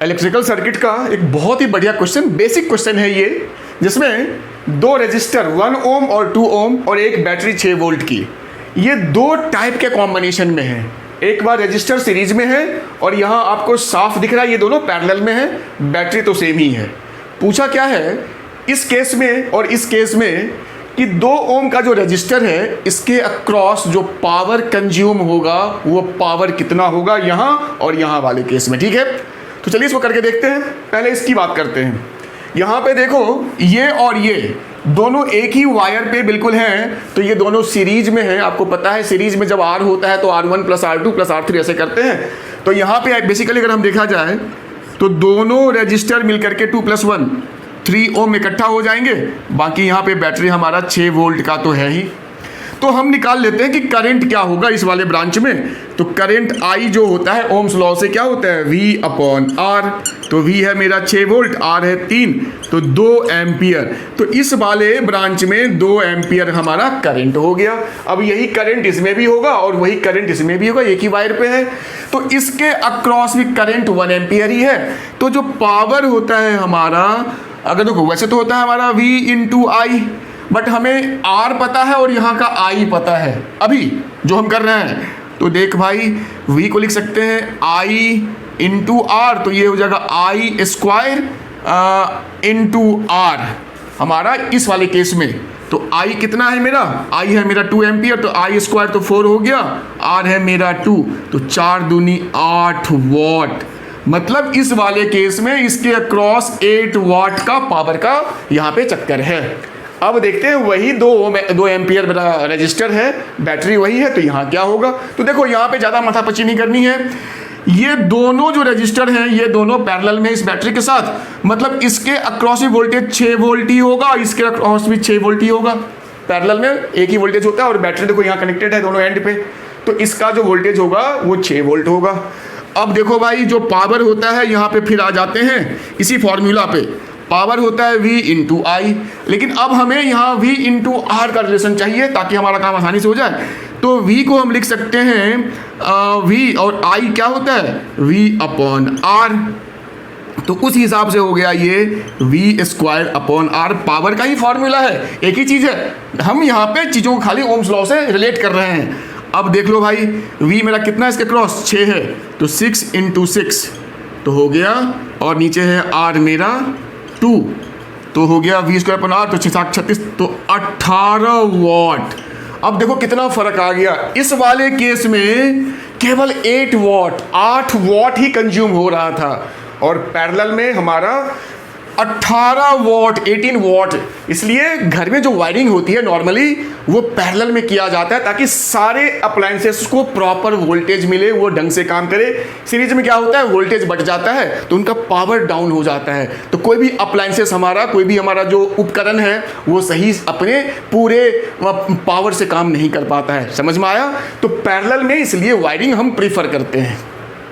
Electrical circuit का एक बहुत ही बढ़िया क्वेश्चन, बेसिक क्वेश्चन है ये, जिसमें दो रेजिस्टर 1 ओम और 2 ओम और एक बैटरी 6 वोल्ट की, ये दो टाइप के कॉम्बिनेशन में है। एक बार रेजिस्टर सीरीज में है और यहाँ आपको साफ दिख रहा है ये दोनों पैरेलल में है, बैटरी तो सेम ही है। पूछा क्या है इस केस में और इस केस में कि 2 ओम का जो रेजिस्टर है इसके अक्रॉस जो पावर कंज्यूम होगा वो पावर कितना होगा यहाँ और यहाँ वाले केस में। ठीक है, तो चलिए इसको करके देखते हैं। पहले इसकी बात करते हैं। यहाँ पे देखो ये और ये दोनों एक ही वायर पे बिल्कुल हैं, तो ये दोनों सीरीज में हैं। आपको पता है सीरीज में जब R होता है तो R1 plus R2 plus R3 ऐसे करते हैं। तो यहाँ पे बेसिकली अगर हम देखा जाए तो दोनों रजिस्टर मिलकर के 2 + 1 3 ओम इकट्ठा हो जाएंगे। बाकी यहाँ पे बैटरी हमारा 6 वोल्ट का तो है ही। तो हम निकाल लेते हैं कि करंट क्या होगा इस वाले ब्रांच में। तो करंट I जो होता है ओम्स लॉ से क्या होता है V/R। तो V है मेरा 6 वोल्ट, R है 3, तो 2 एम्पियर। तो इस वाले ब्रांच में 2 एम्पियर हमारा करंट हो गया। अब यही करंट इसमें भी होगा और वही करंट इसमें भी होगा, एक ही वायर पे है। तो इसके अक्रॉस भी करंट 1 एम्पियर ही है। तो जो पावर होता है हमारा, अगर देखो वैसे तो होता है हमारा V/I, बट हमें R पता है और यहाँ का I पता है अभी जो हम कर रहे हैं। तो देख भाई V को लिख सकते हैं I/R, तो ये हो जाएगा I² × R हमारा इस वाले केस में। तो I कितना है मेरा, I है मेरा 2 एम्पियर, तो I² तो 4 हो गया, R है मेरा 2, तो 4 दूनी 8 वॉट। मतलब इस वाले केस में इसके अक्रॉस 8 वाट का पावर का यहाँ पे चक्कर है। अब देखते हैं वही 2 एम्पियर रजिस्टर है, बैटरी वही है, तो यहाँ क्या होगा। तो देखो यहाँ पे ज़्यादा माथापच्ची नहीं करनी है। ये दोनों जो रजिस्टर हैं ये दोनों पैरेलल में इस बैटरी के साथ, मतलब इसके अक्रॉस भी वोल्टेज 6 वोल्ट ही होगा, इसके अक्रॉस भी 6 वोल्ट ही होगा। पैरेलल में एक ही वोल्टेज होता है और बैटरी देखो यहाँ कनेक्टेड है दोनों एंड पे, तो इसका जो वोल्टेज होगा वो 6 वोल्ट होगा। अब देखो भाई जो पावर होता है यहाँ पे फिर आ जाते हैं इसी फॉर्मूला पे। पावर होता है V/I, लेकिन अब हमें यहाँ V/R का रिलेशन चाहिए ताकि हमारा काम आसानी से हो जाए। तो V को हम लिख सकते हैं V और I क्या होता है V/R। तो उस हिसाब से हो गया ये V²/R। पावर का ही फॉर्मूला है, एक ही चीज़ है। हम यहाँ पे चीज़ों को खाली ओम्स लॉ से रिलेट कर रहे हैं। अब देख लो भाई V मेरा कितना है इसके क्रॉस 6 है, तो 6 × 6 तो हो गया, और नीचे है R मेरा 2, तो हो गया V²/R, तो 6 × 36 तो 18 वॉट। अब देखो कितना फर्क आ गया। इस वाले केस में केवल 8 वॉट ही कंज्यूम हो रहा था और पैरेलल में हमारा 18 वॉट 18 वॉट। इसलिए घर में जो वायरिंग होती है नॉर्मली वो पैरेलल में किया जाता है ताकि सारे अप्लायंसेस को प्रॉपर वोल्टेज मिले, वो ढंग से काम करे। सीरीज में क्या होता है वोल्टेज बढ़ जाता है तो उनका पावर डाउन हो जाता है, तो कोई भी अप्लायंसेस हमारा, कोई भी हमारा जो उपकरण है वो सही अपने पूरे पावर से काम नहीं कर पाता है। समझ में आया। तो पैरेलल में इसलिए वायरिंग हम प्रीफर करते हैं।